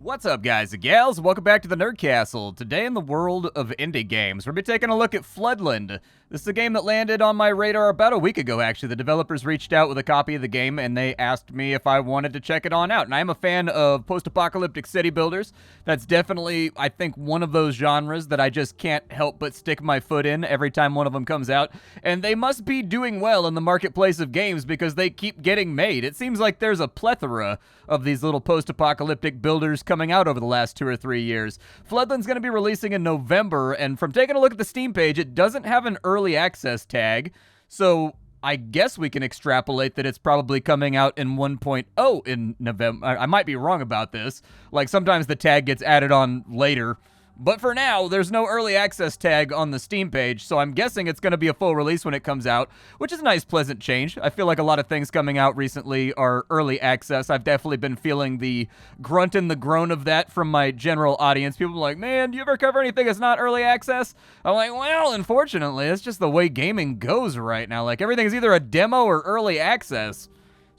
What's up, guys and gals? Welcome back to the Nerd Castle. Today in the world of indie games, we're going to be taking a look at Floodland. This is a game that landed on my radar about a week ago, actually. The developers reached out with a copy of the game, and they asked me if I wanted to check it on out. And I am a fan of post-apocalyptic city builders. That's definitely, I think, one of those genres that I just can't help but stick my foot in every time one of them comes out. And they must be doing well in the marketplace of games because they keep getting made. It seems like there's a plethora of these little post-apocalyptic builders coming out over the last 2 or 3 years. Floodland's going to be releasing in November, and from taking a look at the Steam page, it doesn't have an early access tag, so I guess we can extrapolate that it's probably coming out in 1.0 in November. I might be wrong about this. Like, sometimes the tag gets added on later. But for now, there's no early access tag on the Steam page, so I'm guessing it's going to be a full release when it comes out, which is a nice, pleasant change. I feel like a lot of things coming out recently are early access. I've definitely been feeling the grunt and the groan of that from my general audience. People are like, man, do you ever cover anything that's not early access? I'm like, well, unfortunately, it's just the way gaming goes right now. Like, everything is either a demo or early access.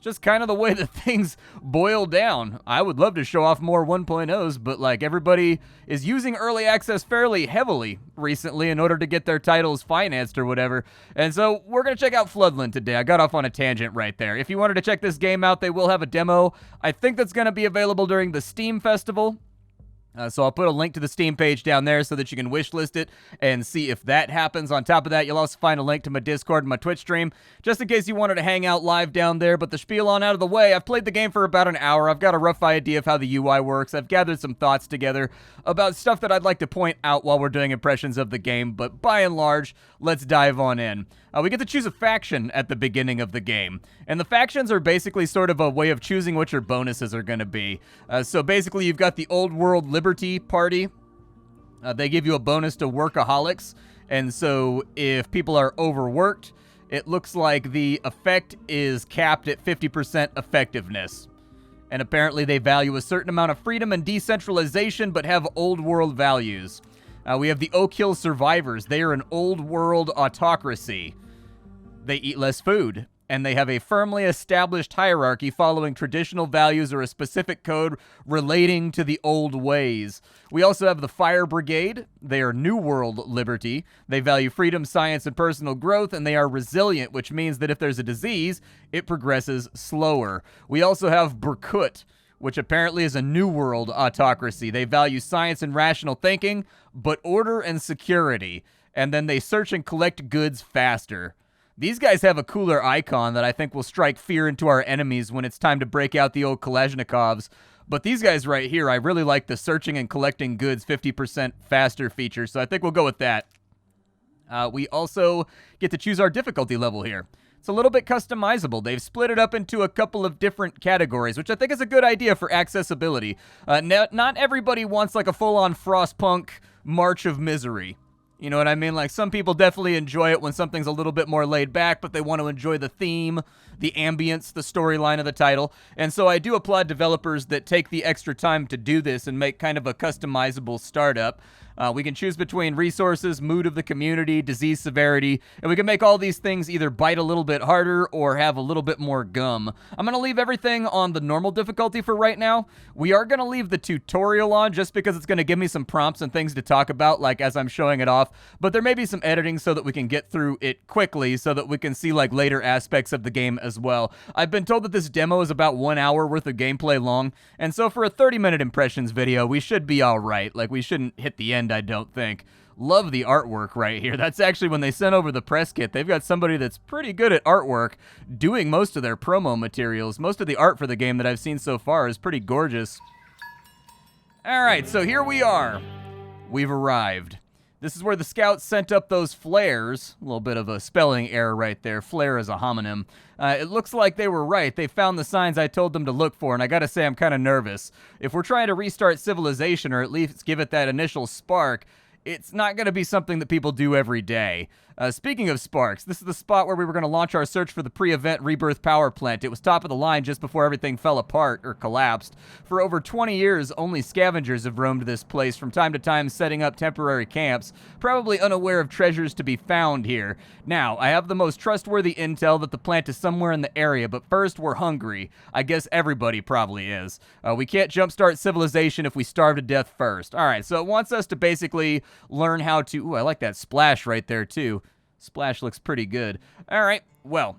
Just kind of the way that things boil down. I would love to show off more 1.0s, but like everybody is using early access fairly heavily recently in order to get their titles financed or whatever. And so we're going to check out Floodland today. I got off on a tangent right there. If you wanted to check this game out, they will have a demo. I think that's going to be available during the Steam Festival. So I'll put a link to the Steam page down there so that you can wishlist it and see if that happens. On top of that, you'll also find a link to my Discord and my Twitch stream, just in case you wanted to hang out live down there. But the spiel on out of the way, I've played the game for about an hour. I've got a rough idea of how the UI works. I've gathered some thoughts together about stuff that I'd like to point out while we're doing impressions of the game. But by and large, let's dive on in. We get to choose a faction at the beginning of the game. And the factions are basically sort of a way of choosing what your bonuses are going to be. So basically, you've got the Old World Liberty Party. They give you a bonus to workaholics. And so if people are overworked, it looks like the effect is capped at 50% effectiveness. And apparently they value a certain amount of freedom and decentralization, but have old world values. We have the Oak Hill Survivors. They are an old world autocracy. They eat less food, and they have a firmly established hierarchy following traditional values or a specific code relating to the old ways. We also have the Fire Brigade. They are New World Liberty. They value freedom, science, and personal growth, and they are resilient, which means that if there's a disease, it progresses slower. We also have Berkut, which apparently is a New World autocracy. They value science and rational thinking, but order and security. And then they search and collect goods faster. These guys have a cooler icon that I think will strike fear into our enemies when it's time to break out the old Kalashnikovs. But these guys right here, I really like the searching and collecting goods 50% faster feature, so I think we'll go with that. We also get to choose our difficulty level here. It's a little bit customizable. They've split it up into a couple of different categories, which I think is a good idea for accessibility. Not everybody wants like a full-on Frostpunk March of Misery. You know what I mean? Like, some people definitely enjoy it when something's a little bit more laid back, but they want to enjoy the theme, the ambience, the storyline of the title. And so I do applaud developers that take the extra time to do this and make kind of a customizable startup. We can choose between resources, mood of the community, disease severity, and we can make all these things either bite a little bit harder or have a little bit more gum. I'm going to leave everything on the normal difficulty for right now. We are going to leave the tutorial on just because it's going to give me some prompts and things to talk about, like as I'm showing it off, but there may be some editing so that we can get through it quickly so that we can see like later aspects of the game as well. I've been told that this demo is about 1 hour worth of gameplay long, and so for a 30-minute impressions video, we should be all right. Like, we shouldn't hit the end, I don't think. Love the artwork right here. That's actually when they sent over the press kit. They've got somebody that's pretty good at artwork doing most of their promo materials. Most of the art for the game that I've seen so far is pretty gorgeous. All right, so here we are. We've arrived. This is where the scouts sent up those flares. A little bit of a spelling error right there. Flare is a homonym. It looks like they were right. They found the signs I told them to look for, and I gotta say I'm kind of nervous. If we're trying to restart civilization, or at least give it that initial spark, it's not going to be something that people do every day. Speaking of sparks, this is the spot where we were going to launch our search for the pre-event rebirth power plant. It was top of the line just before everything fell apart or collapsed. For over 20 years, only scavengers have roamed this place, from time to time setting up temporary camps, probably unaware of treasures to be found here. Now, I have the most trustworthy intel that the plant is somewhere in the area, but first we're hungry. I guess everybody probably is. We can't jumpstart civilization if we starve to death first. Alright, so it wants us to basically learn how to... Ooh, I like that splash right there, too. Splash looks pretty good. Alright, well,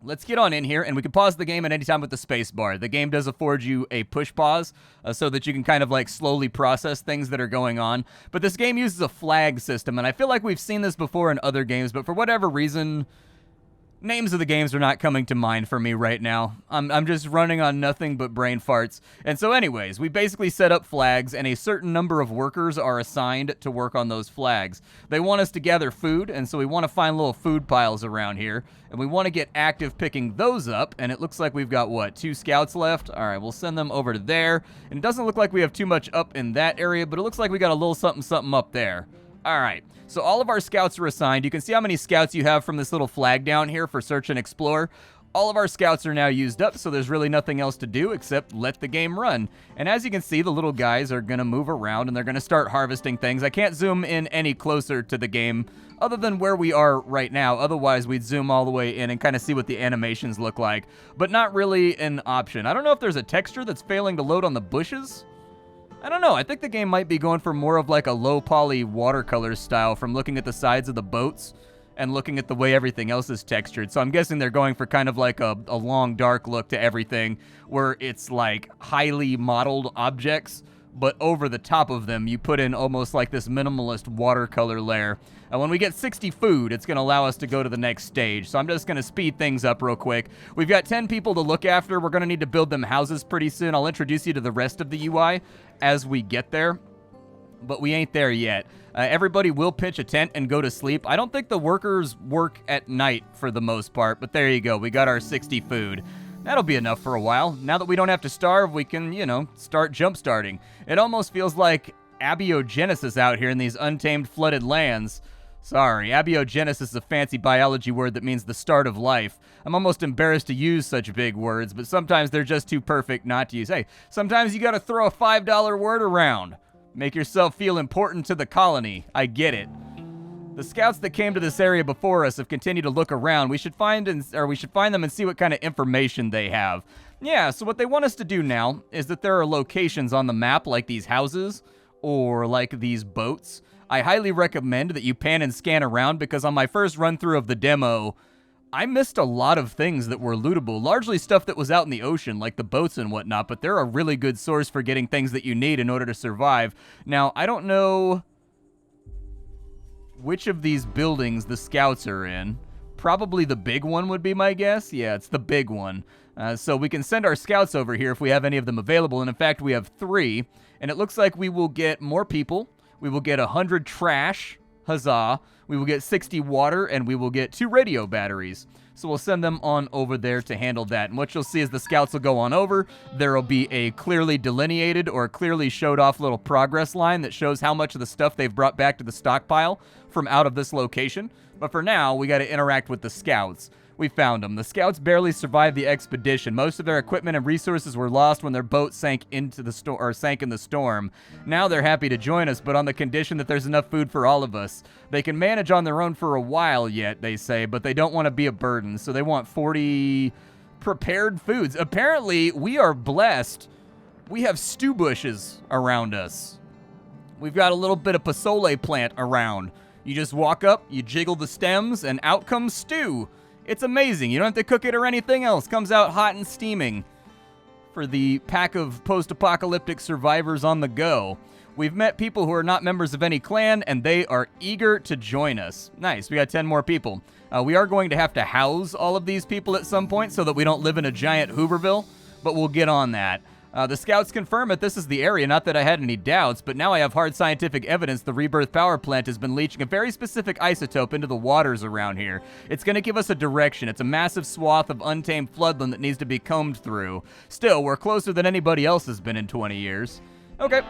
let's get on in here, and we can pause the game at any time with the space bar. The game does afford you a push pause, so that you can kind of like slowly process things that are going on. But this game uses a flag system, and I feel like we've seen this before in other games, but for whatever reason... names of the games are not coming to mind for me right now. I'm just running on nothing but brain farts. And so anyways, we basically set up flags, and a certain number of workers are assigned to work on those flags. They want us to gather food, and so we want to find little food piles around here, and we want to get active picking those up, and it looks like we've got, what, 2 scouts left? Alright, we'll send them over to there, and it doesn't look like we have too much up in that area, but it looks like we got a little something up there. Alright, so all of our scouts are assigned. You can see how many scouts you have from this little flag down here for search and explore. All of our scouts are now used up, so there's really nothing else to do except let the game run. And as you can see, the little guys are going to move around, and they're going to start harvesting things. I can't zoom in any closer to the game other than where we are right now. Otherwise, we'd zoom all the way in and kind of see what the animations look like. But not really an option. I don't know if there's a texture that's failing to load on the bushes. I don't know, I think the game might be going for more of like a low poly watercolor style from looking at the sides of the boats and looking at the way everything else is textured. So I'm guessing they're going for kind of like a long dark look to everything where it's like highly modeled objects, but over the top of them you put in almost like this minimalist watercolor layer. And when we get 60 food, it's going to allow us to go to the next stage. So I'm just going to speed things up real quick. We've got 10 people to look after. We're going to need to build them houses pretty soon. I'll introduce you to the rest of the UI as we get there. But we ain't there yet. Everybody will pitch a tent and go to sleep. I don't think the workers work at night for the most part, but there you go. We got our 60 food. That'll be enough for a while. Now that we don't have to starve, we can, you know, start jump-starting. It almost feels like abiogenesis out here in these untamed flooded lands. Sorry, abiogenesis is a fancy biology word that means the start of life. I'm almost embarrassed to use such big words, but sometimes they're just too perfect not to use. Hey, sometimes you gotta throw a $5 word around. Make yourself feel important to the colony. I get it. The scouts that came to this area before us have continued to look around. We should find them and see what kind of information they have. Yeah, so what they want us to do now is that there are locations on the map like these houses or like these boats. I highly recommend that you pan and scan around because on my first run through of the demo, I missed a lot of things that were lootable, largely stuff that was out in the ocean, like the boats and whatnot, but they're a really good source for getting things that you need in order to survive. Now, I don't know which of these buildings the scouts are in. Probably the big one would be my guess. Yeah, it's the big one. So we can send our scouts over here if we have any of them available, and in fact, we have 3, and it looks like we will get more people. We will get 100 trash, huzzah. We will get 60 water, and we will get 2 radio batteries. So we'll send them on over there to handle that. And what you'll see is the scouts will go on over. There will be a clearly delineated or clearly showed off little progress line that shows how much of the stuff they've brought back to the stockpile from out of this location. But for now, we got to interact with the scouts. We found them. The scouts barely survived the expedition. Most of their equipment and resources were lost when their boat sank into the sank in the storm. Now they're happy to join us, but on the condition that there's enough food for all of us. They can manage on their own for a while yet, they say, but they don't want to be a burden, so they want 40 prepared foods. Apparently, we are blessed. We have stew bushes around us. We've got a little bit of pozole plant around. You just walk up, you jiggle the stems, and out comes stew. It's amazing. You don't have to cook it or anything else. Comes out hot and steaming for the pack of post-apocalyptic survivors on the go. We've met people who are not members of any clan, and they are eager to join us. Nice. We got 10 more people. We are going to have to house all of these people at some point so that we don't live in a giant Hooverville, but we'll get on that. The scouts confirm that this is the area, not that I had any doubts, but now I have hard scientific evidence the rebirth power plant has been leaching a very specific isotope into the waters around here. It's going to give us a direction. It's a massive swath of untamed floodland that needs to be combed through. Still, we're closer than anybody else has been in 20 years. Okay.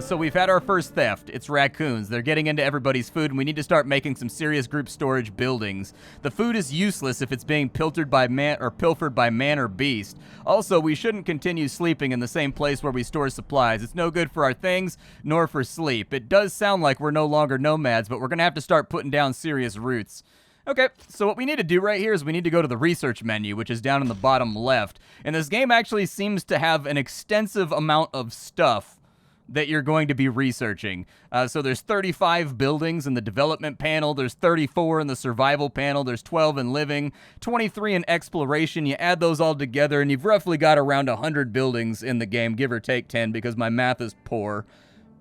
So we've had our first theft. It's raccoons. They're getting into everybody's food, and we need to start making some serious group storage buildings. The food is useless if it's being pilfered by man or beast. Also, we shouldn't continue sleeping in the same place where we store supplies. It's no good for our things, nor for sleep. It does sound like we're no longer nomads, but we're going to have to start putting down serious roots. Okay, so what we need to do right here is we need to go to the research menu, which is down in the bottom left. And this game actually seems to have an extensive amount of stuff that you're going to be researching. So there's 35 buildings in the development panel, there's 34 in the survival panel, there's 12 in living, 23 in exploration. You add those all together and you've roughly got around 100 buildings in the game, give or take 10 because my math is poor.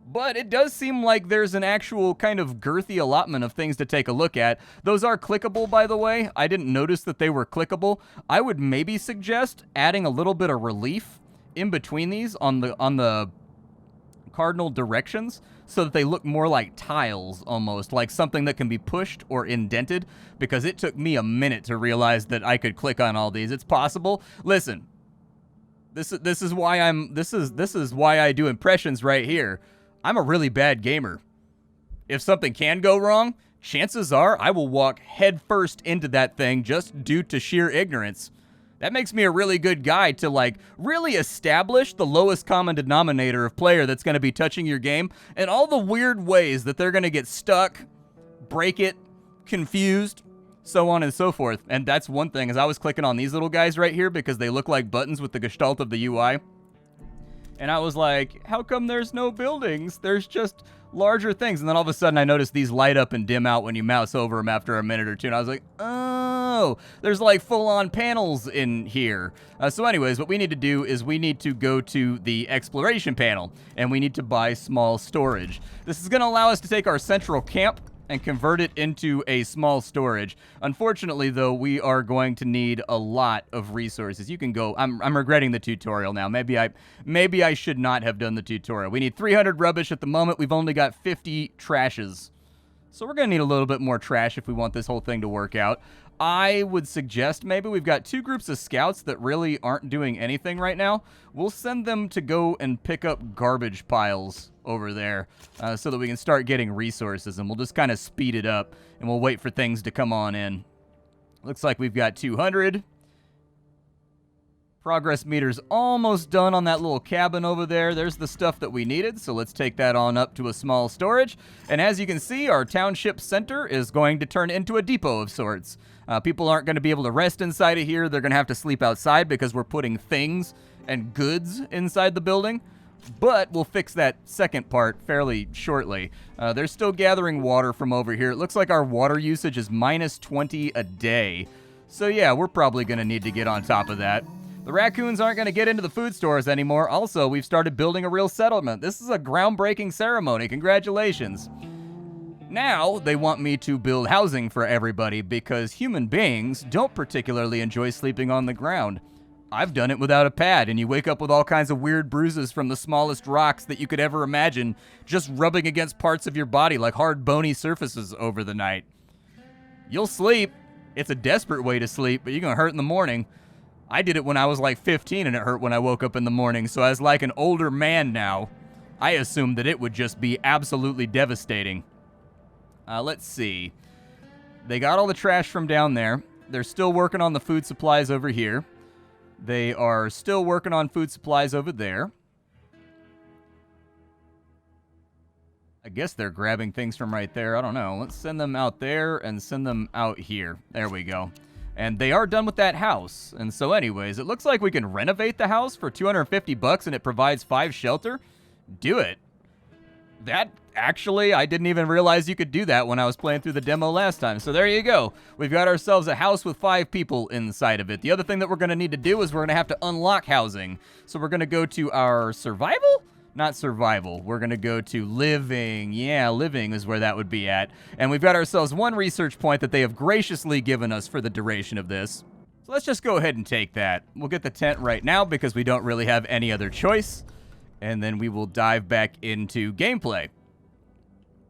But it does seem like there's an actual kind of girthy allotment of things to take a look at. Those are clickable, by the way. I didn't notice that they were clickable. I would maybe suggest adding a little bit of relief in between these on the cardinal directions so that they look more like tiles, almost like something that can be pushed or indented, because it took me a minute to realize that I could click on all these. It's possible. Listen, this is why I do impressions right here. I'm a really bad gamer. If something can go wrong, chances are I will walk headfirst into that thing just due to sheer ignorance. That makes me a really good guy to, like, really establish the lowest common denominator of player that's going to be touching your game and all the weird ways that they're going to get stuck, break it, confused, so on and so forth. And that's one thing, is I was clicking on these little guys right here because they look like buttons with the gestalt of the UI. And I was like, how come there's no buildings? There's just larger things. And then all of a sudden I noticed these light up and dim out when you mouse over them after a minute or two. And I was like, oh, there's like full-on panels in here. So anyways, what we need to do is we need to go to the exploration panel. And we need to buy small storage. This is going to allow us to take our central camp and convert it into a small storage. Unfortunately, though, we are going to need a lot of resources. You can go. I'm regretting the tutorial now. Maybe I should not have done the tutorial. We need 300 rubbish at the moment. We've only got 50 trashes. So we're going to need a little bit more trash if we want this whole thing to work out. I would suggest maybe we've got two groups of scouts that really aren't doing anything right now. We'll send them to go and pick up garbage piles over there so that we can start getting resources, and we'll just kind of speed it up, and we'll wait for things to come on in. Looks like we've got 200. Progress meter's almost done on that little cabin over there. There's the stuff that we needed, so let's take that on up to a small storage. And as you can see, our township center is going to turn into a depot of sorts. People aren't going to be able to rest inside of here. They're going to have to sleep outside because we're putting things and goods inside the building. But we'll fix that second part fairly shortly. They're still gathering water from over here. It looks like our water usage is minus 20 a day. So yeah, we're probably going to need to get on top of that. The raccoons aren't going to get into the food stores anymore. Also, we've started building a real settlement. This is a groundbreaking ceremony. Congratulations. Now, they want me to build housing for everybody because human beings don't particularly enjoy sleeping on the ground. I've done it without a pad, and you wake up with all kinds of weird bruises from the smallest rocks that you could ever imagine just rubbing against parts of your body like hard, bony surfaces over the night. You'll sleep. It's a desperate way to sleep, but you're going to hurt in the morning. I did it when I was like 15, and it hurt when I woke up in the morning, so as like an older man now, I assumed that it would just be absolutely devastating. Let's see. They got all the trash from down there. They're still working on the food supplies over here. They are still working on food supplies over there. I guess they're grabbing things from right there. I don't know. Let's send them out there and send them out here. There we go. And they are done with that house. And so anyways, it looks like we can renovate the house for $250 and it provides 5 shelter. Do it. That, actually, I didn't even realize you could do that when I was playing through the demo last time. So there you go. We've got ourselves a house with 5 people inside of it. The other thing that we're going to need to do is we're going to have to unlock housing. So we're going to go to our survival? Not survival. We're going to go to living. Yeah, living is where that would be at. And we've got ourselves 1 research point that they have graciously given us for the duration of this. So let's just go ahead and take that. We'll get the tent right now because we don't really have any other choice. And then we will dive back into gameplay.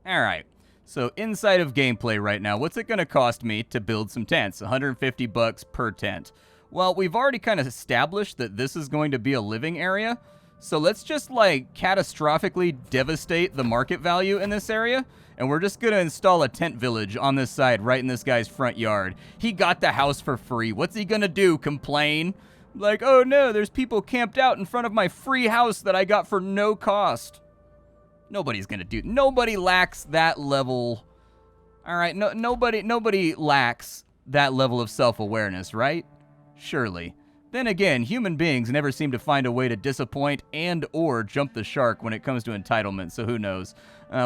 All right. So inside of gameplay right now, what's it going to cost me to build some tents? $150 per tent. Well, we've already kind of established that this is going to be a living area. So let's just, like, catastrophically devastate the market value in this area. And we're just going to install a tent village on this side, right in this guy's front yard. He got the house for free. What's he going to do? Complain? Like, oh no, there's people camped out in front of my free house that I got for no cost. Nobody's going to do. Nobody lacks that level. All right, nobody lacks that level of self-awareness, right? Surely. Then again, human beings never seem to find a way to disappoint and or jump the shark when it comes to entitlement, so who knows.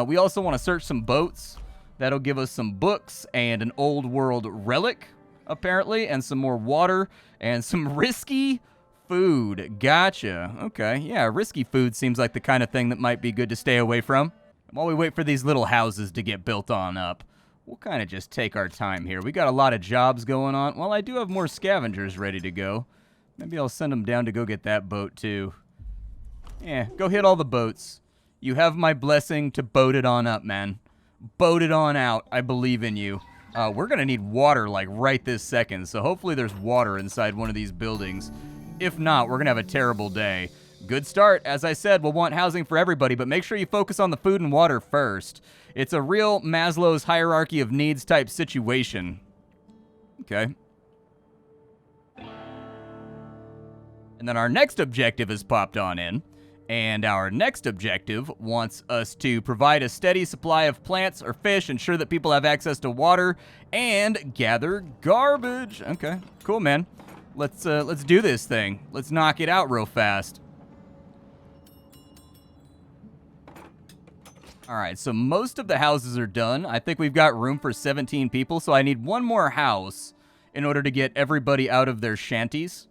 We also want to search some boats. That'll give us some books and an old world relic, apparently, and some more water and some risky food. Gotcha. Okay, yeah, risky food seems like the kind of thing that might be good to stay away from. While we wait for these little houses to get built on up, we'll kind of just take our time here. We got a lot of jobs going on. Well, I do have more scavengers ready to go. Maybe I'll send them down to go get that boat, too. Yeah, go hit all the boats. You have my blessing to boat it on up, man. Boat it on out. I believe in you. We're going to need water, like, right this second, so hopefully there's water inside one of these buildings. If not, we're going to have a terrible day. Good start. As I said, we'll want housing for everybody, but make sure you focus on the food and water first. It's a real Maslow's hierarchy of needs type situation. Okay. And then our next objective has popped on in. And our next objective wants us to provide a steady supply of plants or fish, ensure that people have access to water, and gather garbage. Okay, cool, man. Let's do this thing. Let's knock it out real fast. All right, so most of the houses are done. I think we've got room for 17 people, so I need one more house in order to get everybody out of their shanties.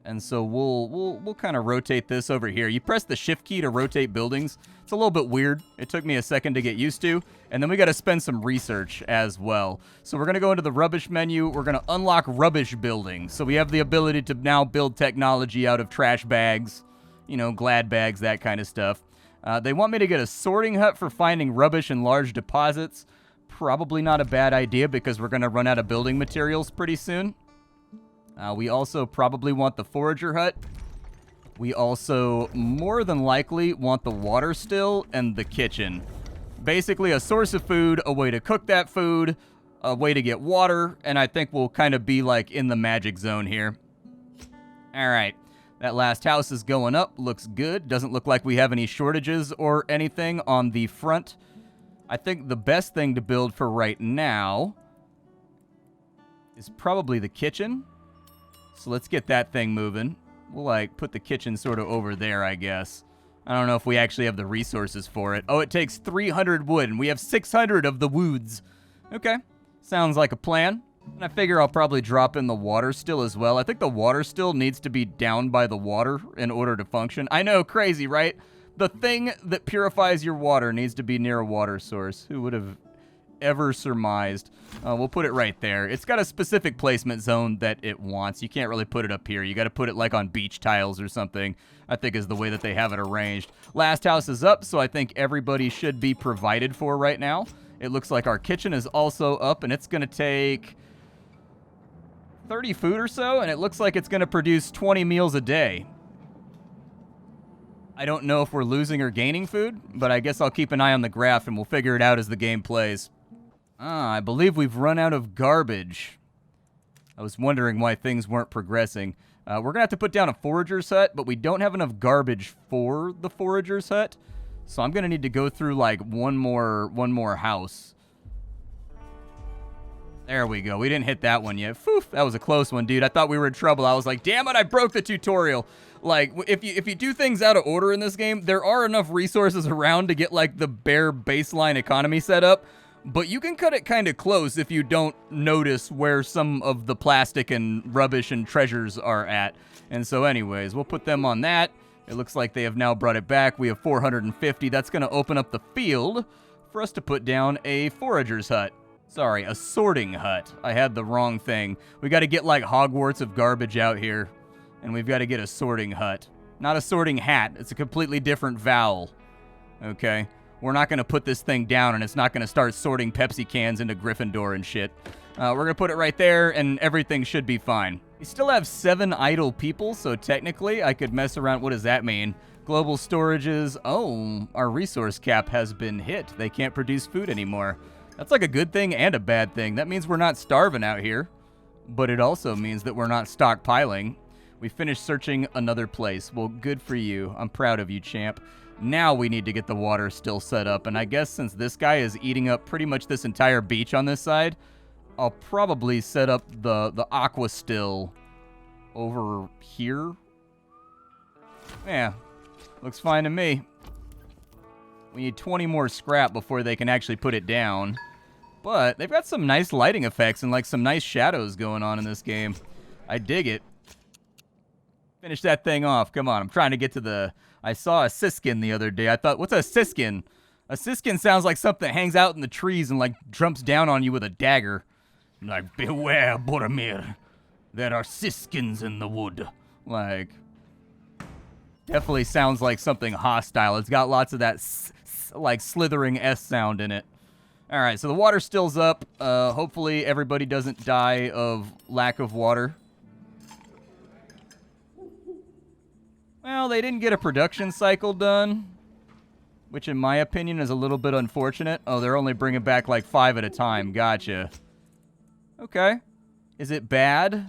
And so we'll kind of rotate this over here. You press the shift key to rotate buildings. It's a little bit weird. It took me a second to get used to. And then we got to spend some research as well. So we're going to go into the rubbish menu. We're going to unlock rubbish building. So we have the ability to now build technology out of trash bags, you know, glad bags, that kind of stuff. They want me to get a sorting hut for finding rubbish in large deposits. Probably not a bad idea because we're going to run out of building materials pretty soon. We also probably want the forager hut. We also more than likely want the water still and the kitchen. Basically a source of food, a way to cook that food, a way to get water, and I think we'll kind of be like in the magic zone here. All right, that last house is going up, looks good. Doesn't look like we have any shortages or anything on the front. I think the best thing to build for right now is probably the kitchen. So let's get that thing moving. We'll, like, put the kitchen sort of over there, I guess. I don't know if we actually have the resources for it. Oh, it takes 300 wood, and we have 600 of the woods. Okay, sounds like a plan. And I figure I'll probably drop in the water still as well. I think the water still needs to be down by the water in order to function. I know, crazy, right? The thing that purifies your water needs to be near a water source. Who would have ever surmised? We'll put it right there. It's got a specific placement zone that it wants. You can't really put it up here. You got to put it like on beach tiles or something, I think is the way that they have it arranged. Last house is up, so I think everybody should be provided for right now. It looks like our kitchen is also up, and it's going to take 30 food or so, and it looks like it's going to produce 20 meals a day. I don't know if we're losing or gaining food, but I guess I'll keep an eye on the graph and we'll figure it out as the game plays. I believe we've run out of garbage. I was wondering why things weren't progressing. We're going to have to put down a forager's hut, but we don't have enough garbage for the forager's hut. So I'm going to need to go through like one more house. There we go. We didn't hit that one yet. Phew, that was a close one, dude. I thought we were in trouble. I was like, damn it, I broke the tutorial. Like, if you do things out of order in this game, there are enough resources around to get, like, the bare baseline economy set up. But you can cut it kind of close if you don't notice where some of the plastic and rubbish and treasures are at. And so anyways, we'll put them on that. It looks like they have now brought it back. We have 450. That's going to open up the field for us to put down a forager's hut. Sorry, a sorting hut. I had the wrong thing. We got to get like Hogwarts of garbage out here. And we've got to get a sorting hut. Not a sorting hat. It's a completely different vowel. Okay? We're not going to put this thing down and it's not going to start sorting Pepsi cans into Gryffindor and shit. We're going to put it right there and everything should be fine. We still have 7 idle people, so technically I could mess around. What does that mean? Global storages. Oh, our resource cap has been hit. They can't produce food anymore. That's like a good thing and a bad thing. That means we're not starving out here, but it also means that we're not stockpiling. We finished searching another place. Well, good for you. I'm proud of you, champ. Now we need to get the water still set up, and I guess since this guy is eating up pretty much this entire beach on this side, I'll probably set up the aqua still over here. Yeah, looks fine to me. We need 20 more scrap before they can actually put it down. But they've got some nice lighting effects and like some nice shadows going on in this game. I dig it. Finish that thing off. Come on, I'm trying to get to the... I saw a siskin the other day. I thought, what's a siskin? A siskin sounds like something that hangs out in the trees and like jumps down on you with a dagger. Like, beware, Boromir. There are siskins in the wood. Like, definitely sounds like something hostile. It's got lots of that like slithering S sound in it. All right, so the water still's up. Hopefully everybody doesn't die of lack of water. Well, they didn't get a production cycle done, which in my opinion is a little bit unfortunate. Oh, they're only bringing back like 5 at a time. Gotcha. Okay. Is it bad?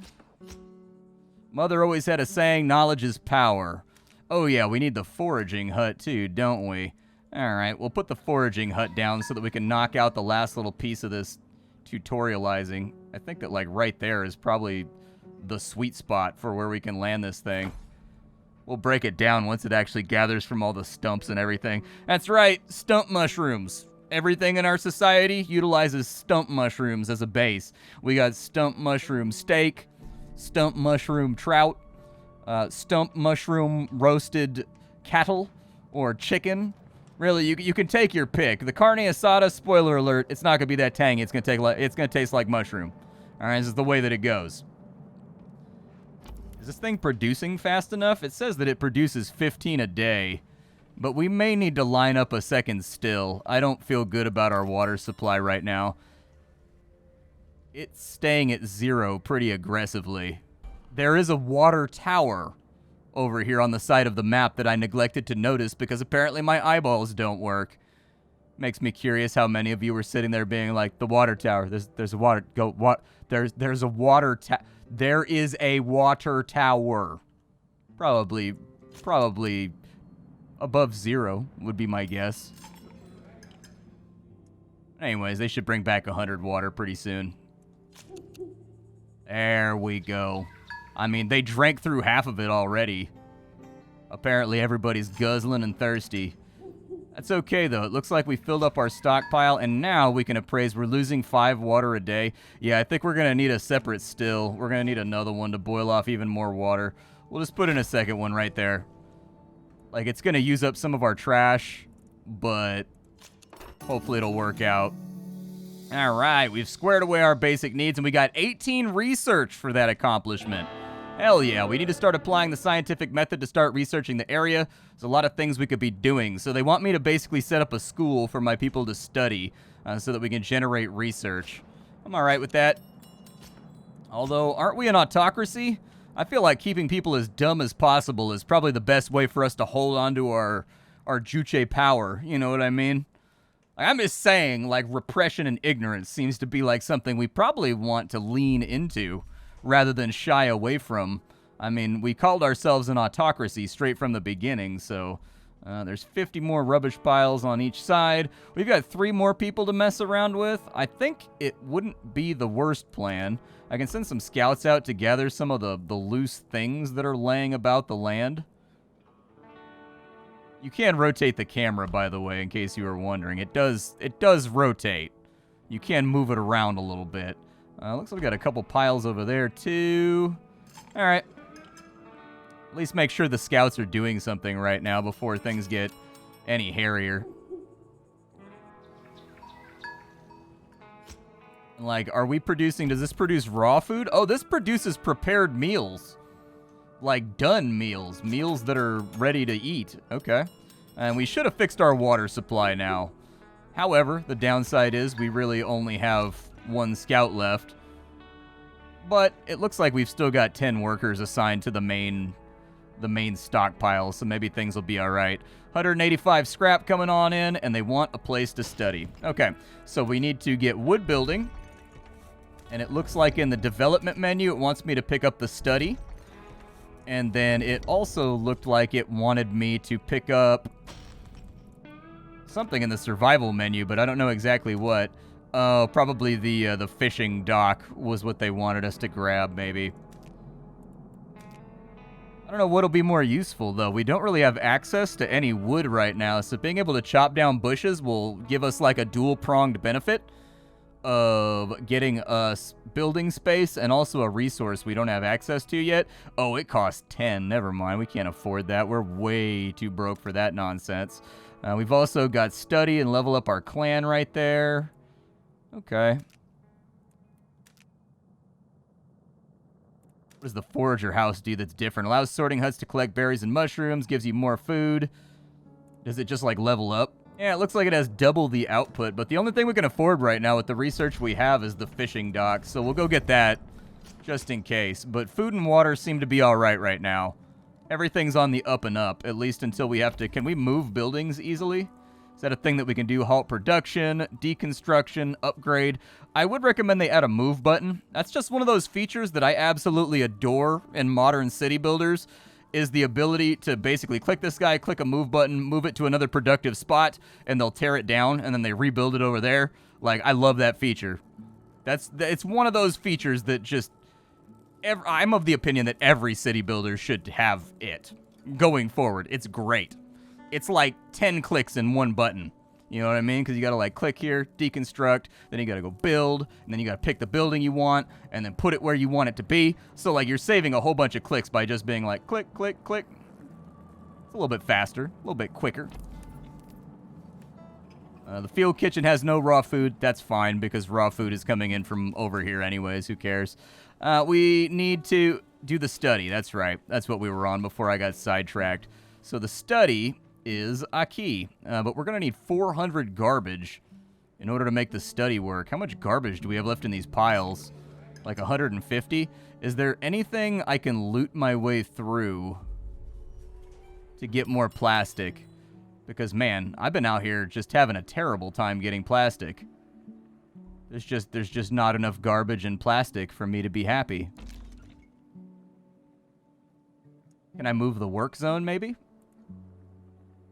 Mother always had a saying, knowledge is power. Oh yeah, we need the foraging hut too, don't we? Alright, we'll put the foraging hut down so that we can knock out the last little piece of this tutorializing. I think that like right there is probably the sweet spot for where we can land this thing. We'll break it down once it actually gathers from all the stumps and everything. That's right, stump mushrooms. Everything in our society utilizes stump mushrooms as a base. We got stump mushroom steak, stump mushroom trout, stump mushroom roasted cattle or chicken. Really, you can take your pick. The carne asada, spoiler alert, it's not gonna be that tangy. It's gonna taste like mushroom. All right, this is the way that it goes. Is this thing producing fast enough? It says that it produces 15 a day, but we may need to line up a second still. I don't feel good about our water supply right now. It's staying at 0 pretty aggressively. There is a water tower over here on the side of the map that I neglected to notice because apparently my eyeballs don't work. Makes me curious how many of you were sitting there being like, the water tower. There's a water there's a water there is a water tower. Probably above 0 would be my guess. Anyways, they should bring back 100 water pretty soon. There we go. I mean, they drank through half of it already. Apparently everybody's guzzling and thirsty. That's okay, though. It looks like we filled up our stockpile, and now we can appraise. We're losing 5 water a day. Yeah, I think we're going to need a separate still. We're going to need another one to boil off even more water. We'll just put in a second one right there. Like, it's going to use up some of our trash, but hopefully it'll work out. All right, we've squared away our basic needs, and we got 18 research for that accomplishment. Hell yeah, we need to start applying the scientific method to start researching the area. There's a lot of things we could be doing. So they want me to basically set up a school for my people to study so that we can generate research. I'm all right with that. Although, aren't we an autocracy? I feel like keeping people as dumb as possible is probably the best way for us to hold on to our juche power. You know what I mean? Like, I'm just saying, like, repression and ignorance seems to be like something we probably want to lean into rather than shy away from. I mean, we called ourselves an autocracy straight from the beginning, so there's 50 more rubbish piles on each side. We've got 3 more people to mess around with. I think it wouldn't be the worst plan. I can send some scouts out to gather some of the loose things that are laying about the land. You can rotate the camera, by the way, in case you were wondering. It does rotate. You can move it around a little bit. Looks like we got a couple piles over there, too. All right. At least make sure the scouts are doing something right now before things get any hairier. Like, are we producing... Does this produce raw food? Oh, this produces prepared meals. Like, done meals. Meals that are ready to eat. Okay. And we should have fixed our water supply now. However, the downside is we really only have 1 scout left. But it looks like we've still got 10 workers assigned to the main the main stockpile, so maybe things will be all right. 185 scrap coming on in, and they want a place to study. Okay, so we need to get wood building, and it looks like in the development menu it wants me to pick up the study, and then it also looked like it wanted me to pick up something in the survival menu, but I don't know exactly what. Oh, probably the fishing dock was what they wanted us to grab, maybe. I don't know what'll be more useful, though. We don't really have access to any wood right now, so being able to chop down bushes will give us like a dual-pronged benefit of getting us building space and also a resource we don't have access to yet. Oh, it costs 10. Never mind. We can't afford that. We're way too broke for that nonsense. We've also got study and level up our clan right there. Okay. What does the forager house do that's different? Allows sorting huts to collect berries and mushrooms, gives you more food. Does it just like level up? Yeah, it looks like it has double the output, but the only thing we can afford right now with the research we have is the fishing dock, so we'll go get that just in case. But food and water seem to be all right now. Everything's on the up and up, at least until we have to... Can we move buildings easily? Is that a thing that we can do? Halt production, deconstruction, upgrade. I would recommend they add a move button. That's just one of those features that I absolutely adore in modern city builders, is the ability to basically click this guy, click a move button, move it to another productive spot, and they'll tear it down, and then they rebuild it over there. Like, I love that feature. It's one of those features that just... I'm of the opinion that every city builder should have it going forward. It's great. It's like 10 clicks in one button. You know what I mean? Because you got to like click here, deconstruct, then you got to go build, and then you got to pick the building you want, and then put it where you want it to be. So like you're saving a whole bunch of clicks by just being like click, click, click. It's a little bit faster, a little bit quicker. The field kitchen has no raw food. That's fine because raw food is coming in from over here anyways. Who cares? We need to do the study. That's right. That's what we were on before I got sidetracked. So the study is a key, but we're going to need 400 garbage in order to make the study work. How much garbage do we have left in these piles? Like 150? Is there anything I can loot my way through to get more plastic? Because, man, I've been out here just having a terrible time getting plastic. There's just not enough garbage and plastic for me to be happy. Can I move the work zone, maybe?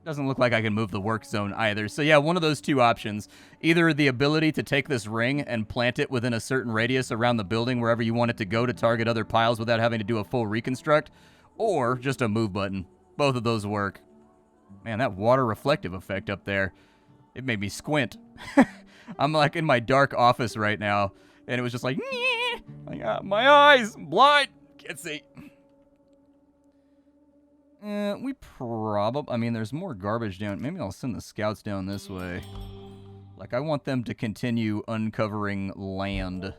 Doesn't look like I can move the work zone either. So yeah, one of those two options. Either the ability to take this ring and plant it within a certain radius around the building wherever you want it to go to target other piles without having to do a full reconstruct, or just a move button. Both of those work. Man, that water reflective effect up there, it made me squint. I'm like in my dark office right now, and it was just like, my eyes, I'm blind, can't see. We probably... I mean, there's more garbage down. Maybe I'll send the scouts down this way. Like, I want them to continue uncovering land.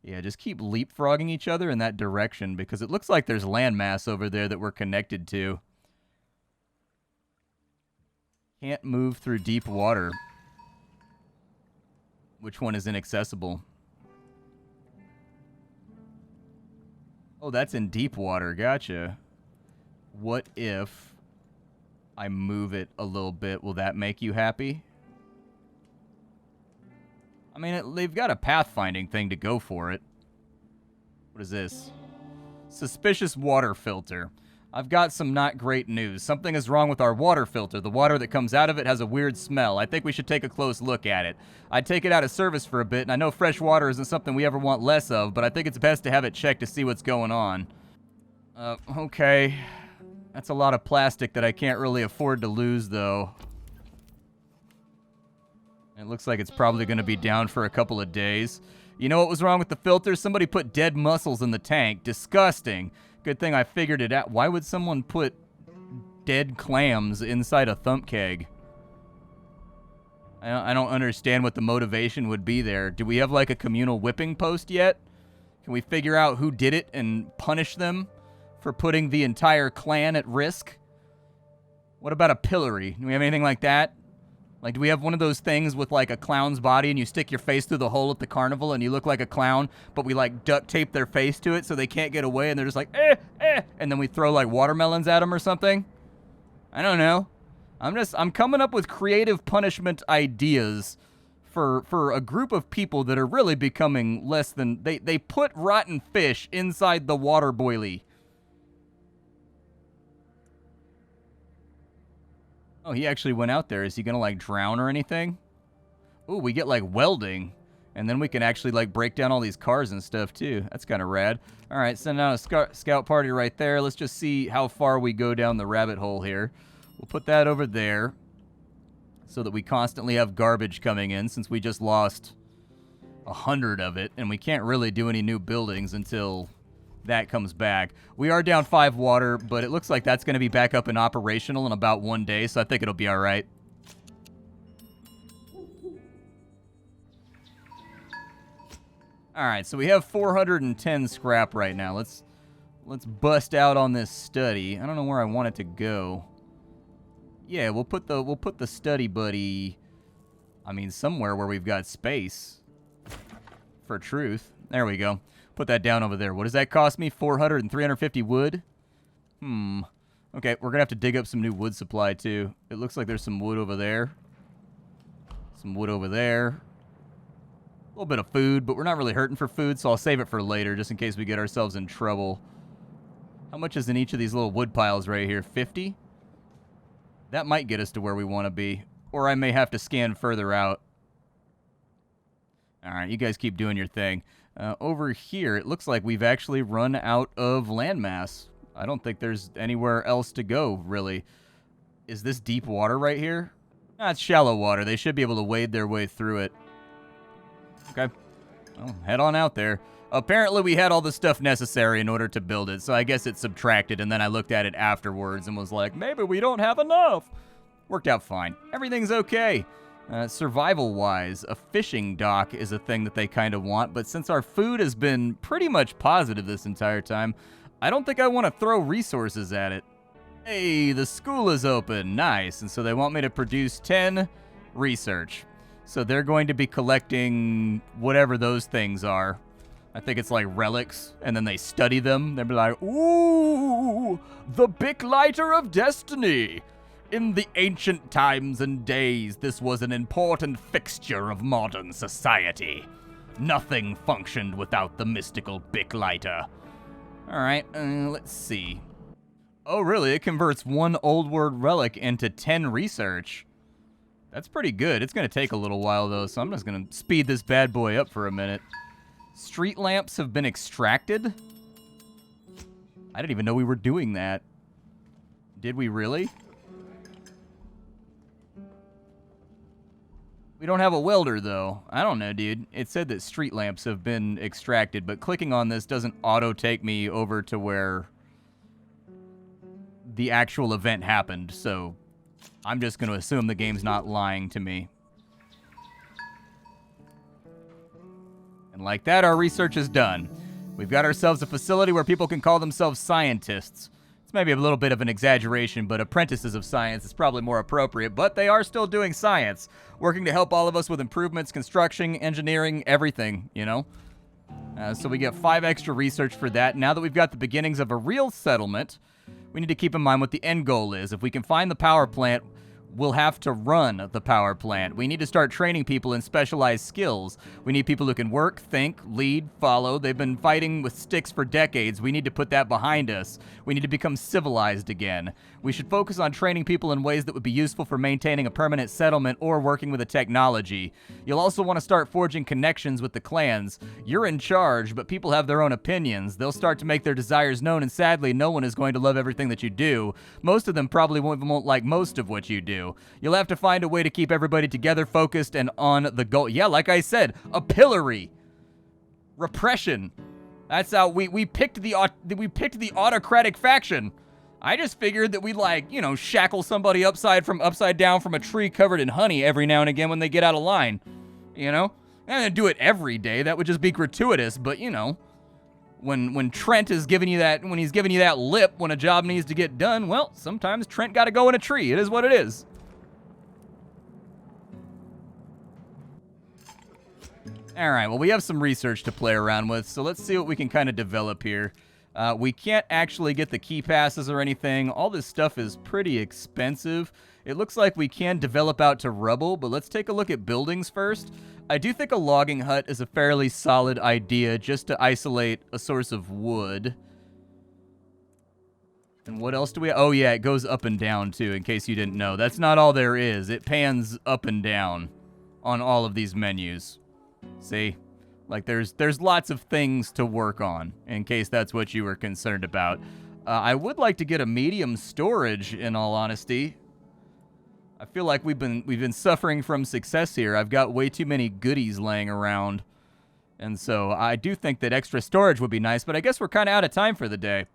Yeah, just keep leapfrogging each other in that direction, because it looks like there's landmass over there that we're connected to. Can't move through deep water. Which one is inaccessible? Oh, that's in deep water. Gotcha. What if I move it a little bit? Will that make you happy? I mean, they've got a pathfinding thing to go for it. What is this? Suspicious water filter. I've got some not great news. Something is wrong with our water filter. The water that comes out of it has a weird smell. I think we should take a close look at it. I'd take it out of service for a bit, and I know fresh water isn't something we ever want less of, but I think it's best to have it checked to see what's going on. Okay. That's a lot of plastic that I can't really afford to lose, though. It looks like it's probably going to be down for a couple of days. You know what was wrong with the filter? Somebody put dead mussels in the tank. Disgusting. Good thing I figured it out. Why would someone put dead clams inside a thump keg? I don't understand what the motivation would be there. Do we have like a communal whipping post yet? Can we figure out who did it and punish them for putting the entire clan at risk? What about a pillory? Do we have anything like that? Like, do we have one of those things with, like, a clown's body and you stick your face through the hole at the carnival and you look like a clown, but we, like, duct tape their face to it so they can't get away and they're just like, and then we throw, like, watermelons at them or something? I don't know. I'm coming up with creative punishment ideas for a group of people that are really becoming less than... They put rotten fish inside the water boilie. Oh, he actually went out there. Is he gonna, like, drown or anything? Ooh, we get, like, welding. And then we can actually, like, break down all these cars and stuff, too. That's kind of rad. All right, send out a scout party right there. Let's just see how far we go down the rabbit hole here. We'll put that over there so that we constantly have garbage coming in since we just lost 100 of it. And we can't really do any new buildings until... that comes back. We are down 5 water, but it looks like that's going to be back up and operational in about 1 day, so I think it'll be all right. All right, so we have 410 scrap right now. Let's bust out on this study. I don't know where I want it to go. Yeah, we'll put the study buddy, I mean, somewhere where we've got space for truth. There we go. Put that down over there. What does that cost me? 400 and 350 wood? Okay, we're going to have to dig up some new wood supply, too. It looks like there's some wood over there. Some wood over there. A little bit of food, but we're not really hurting for food, so I'll save it for later, just in case we get ourselves in trouble. How much is in each of these little wood piles right here? 50? That might get us to where we want to be. Or I may have to scan further out. All right, you guys keep doing your thing. Over here, it looks like we've actually run out of landmass. I don't think there's anywhere else to go, really. Is this deep water right here? No, it's shallow water. They should be able to wade their way through it. Okay. Well, head on out there. Apparently, we had all the stuff necessary in order to build it, so I guess it subtracted, and then I looked at it afterwards and was like, maybe we don't have enough. Worked out fine. Everything's okay. Survival-wise, a fishing dock is a thing that they kind of want, but since our food has been pretty much positive this entire time, I don't think I want to throw resources at it. Hey, the school is open. Nice. And so they want me to produce 10 research. So they're going to be collecting whatever those things are. I think it's like relics, and then they study them. They'll be like, ooh, the Bic Lighter of Destiny. In the ancient times and days, this was an important fixture of modern society. Nothing functioned without the mystical Bic Lighter. Alright, let's see. Oh, really? It converts 1 old world relic into 10 research. That's pretty good. It's going to take a little while, though, so I'm just going to speed this bad boy up for a minute. Street lamps have been extracted? I didn't even know we were doing that. Did we really? We don't have a welder, though. I don't know, dude. It said that street lamps have been extracted, but clicking on this doesn't auto-take me over to where the actual event happened, so I'm just going to assume the game's not lying to me. And like that, our research is done. We've got ourselves a facility where people can call themselves scientists. It's maybe a little bit of an exaggeration, but apprentices of science is probably more appropriate, but they are still doing science, working to help all of us with improvements, construction, engineering, everything, you know? So we get 5 extra research for that. Now that we've got the beginnings of a real settlement, we need to keep in mind what the end goal is. If we can find the power plant, we'll have to run the power plant. We need to start training people in specialized skills. We need people who can work, think, lead, follow. They've been fighting with sticks for decades. We need to put that behind us. We need to become civilized again. We should focus on training people in ways that would be useful for maintaining a permanent settlement or working with a technology. You'll also want to start forging connections with the clans. You're in charge, but people have their own opinions. They'll start to make their desires known, and sadly, no one is going to love everything that you do. Most of them probably won't like most of what you do. You'll have to find a way to keep everybody together, focused, and on the goal. Yeah, like I said, a pillory. Repression. That's how we picked the autocratic faction. I just figured that we'd, like, you know, shackle somebody upside down from a tree covered in honey every now and again when they get out of line. You know? And do it every day. That would just be gratuitous, but, you know, when Trent is giving you that, when he's giving you that lip when a job needs to get done, well, sometimes Trent got to go in a tree. It is what it is. All right, well, we have some research to play around with, so let's see what we can kind of develop here. We can't actually get the key passes or anything. All this stuff is pretty expensive. It looks like we can develop out to rubble, but let's take a look at buildings first. I do think a logging hut is a fairly solid idea just to isolate a source of wood. And what else do we... Oh, yeah, it goes up and down, too, in case you didn't know. That's not all there is. It pans up and down on all of these menus. See? Like, there's lots of things to work on, in case that's what you were concerned about. I would like to get a medium storage, in all honesty. I feel like we've been suffering from success here. I've got way too many goodies laying around. And so I do think that extra storage would be nice, but I guess we're kind of out of time for the day.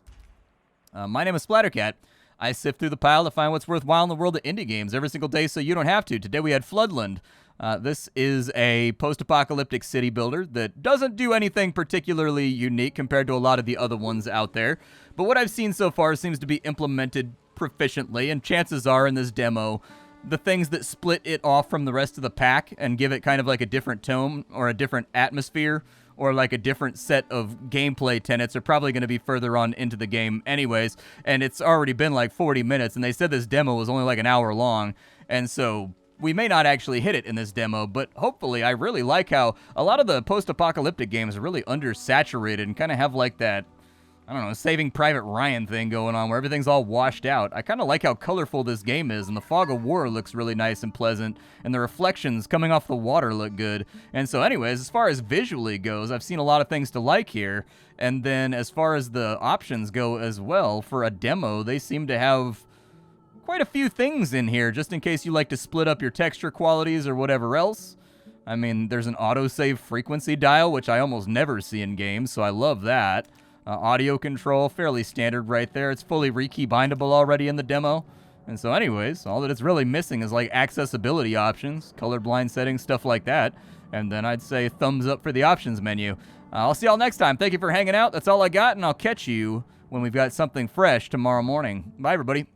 My name is Splattercat. I sift through the pile to find what's worthwhile in the world of indie games every single day so you don't have to. Today we had Floodland. This is a post-apocalyptic city builder that doesn't do anything particularly unique compared to a lot of the other ones out there. But what I've seen so far seems to be implemented proficiently, and chances are in this demo, the things that split it off from the rest of the pack and give it kind of like a different tone or a different atmosphere or like a different set of gameplay tenets are probably going to be further on into the game anyways. And it's already been like 40 minutes, and they said this demo was only like an hour long. And so we may not actually hit it in this demo, but hopefully I really like how a lot of the post-apocalyptic games are really undersaturated and kind of have like that, I don't know, Saving Private Ryan thing going on where everything's all washed out. I kind of like how colorful this game is, and the fog of war looks really nice and pleasant, and the reflections coming off the water look good. And so anyways, as far as visually goes, I've seen a lot of things to like here. And then as far as the options go as well, for a demo, they seem to have quite a few things in here, just in case you like to split up your texture qualities or whatever else. I mean, there's an autosave frequency dial, which I almost never see in games, so I love that. Audio control, fairly standard right there. It's fully rekey bindable already in the demo. And so anyways, all that it's really missing is like accessibility options, colorblind settings, stuff like that. And then I'd say thumbs up for the options menu. I'll see y'all next time. Thank you for hanging out. That's all I got, and I'll catch you when we've got something fresh tomorrow morning. Bye, everybody.